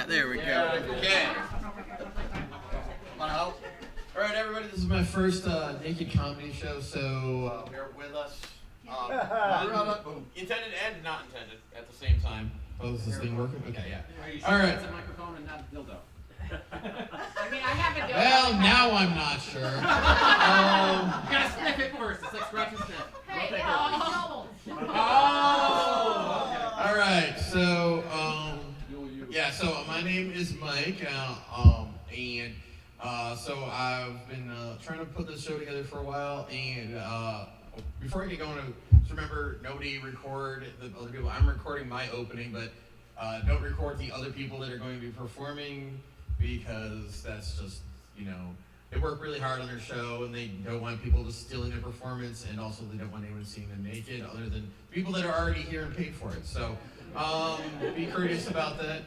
There we go. Okay. Want to help? All right, everybody. This is my first naked comedy show, so bear with us. Intended and not intended at the same time. Oh, is this thing working? Okay, yeah. Are you sure All right. it's a microphone and not a dildo? I mean, I have a dildo. Well, now I'm not sure. You gotta sniff it first. It's like scratch and sniff. Hey, Okay. oh, Oh! All right. So, yeah. So my name is Mike, and so I've been trying to put this show together for a while, and before I get going, just remember nobody record the other people. I'm recording my opening, but don't record the other people that are going to be performing, because that's just, they work really hard on their show, and they don't want people just stealing their performance, and also they don't want anyone seeing them naked other than people that are already here and paid for it. So be courteous about that.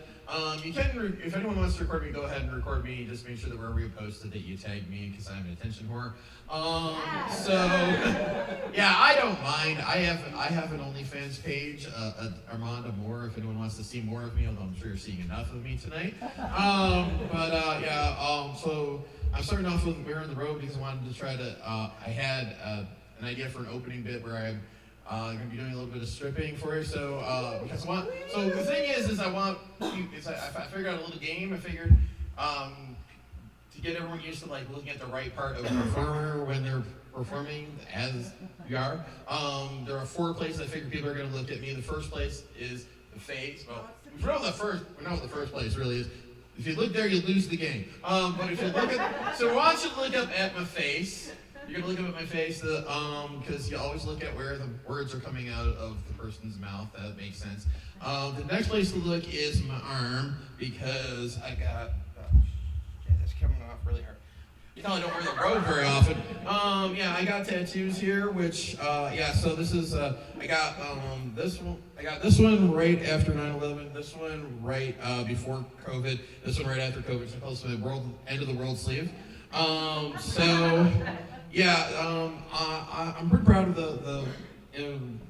You can, if anyone wants to record me, go ahead and record me. Just make sure that wherever you post it, that you tag me, because I'm an attention whore. So yeah, I don't mind. I have an OnlyFans page, Armand Amore. If anyone wants to see more of me, although I'm sure you're seeing enough of me tonight. So I'm starting off with Wearing the Robe because I wanted to try to. I had an idea for an opening bit where I'm going to be doing a little bit of stripping for you. So the thing is I figured out a little game. I figured to get everyone used to looking at the right part of a performer when they're performing as you are. There are 4 places I figure people are going to look at me. The first place is the face. Well, we know what the first place really is. If you look there, you lose the game. But if you look at, so why don't you look up at my face? You're gonna look up at my face, because you always look at where the words are coming out of the person's mouth. That makes sense. The next place to look is my arm, because I got. That's coming off really hard. You know I don't wear the robe very often. I got tattoos here, which So this is I got this one. I got this one right after 9/11. This one right before COVID. This one right after COVID. It's supposed to be end of the world sleeve. I'm pretty proud of the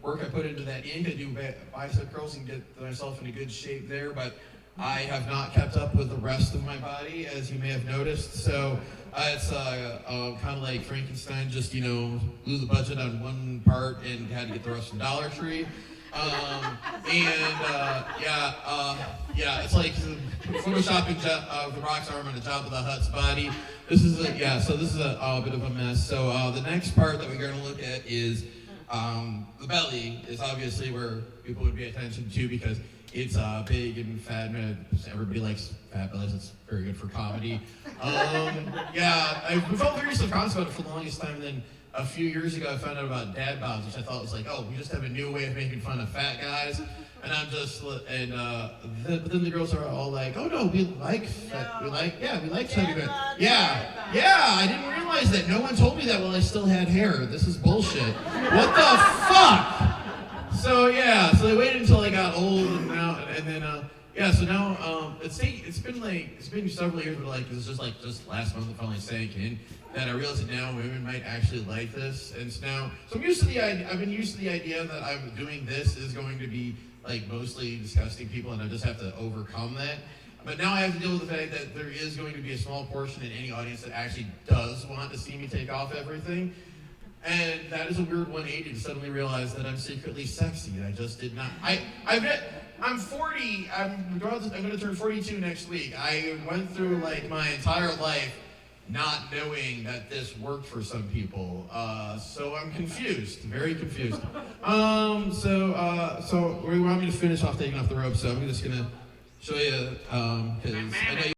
work I put into that ink. I do bicep curls and get myself into good shape there, but I have not kept up with the rest of my body, as you may have noticed. So it's kind of like Frankenstein, just blew the budget on one part and had to get the rest from Dollar Tree. It's like photoshopping the Rock's arm on a Jabba the Hutt's body. This is a bit of a mess. So the next part that we're going to look at is the belly is obviously where people would pay attention to, because it's big and fat. Everybody likes fat bellies. It's very good for comedy. I felt very subconscious about it for the longest time. And then a few years ago, I found out about dad bods, which I thought was like, oh, we just have a new way of making fun of fat guys. And I'm just, but then the girls are all like, oh no, we like fat, we like chubby guys. I didn't realize that. No one told me that while I still had hair. This is bullshit. What the fuck? So they waited until I got old, and now it's been several years, but it's just last month it finally sank in that I realized that now women might actually like this, and so I'm used to the idea. I've been used to the idea that I'm doing this is going to be mostly disgusting people, and I just have to overcome that. But now I have to deal with the fact that there is going to be a small portion in any audience that actually does want to see me take off everything. And that is a weird 180 to suddenly realize that I'm secretly sexy. I just did not. I'm 40. I'm going to turn 42 next week. I went through my entire life not knowing that this worked for some people. So I'm confused, very confused. So we want me to finish off taking off the rope. So I'm just gonna show you because I know you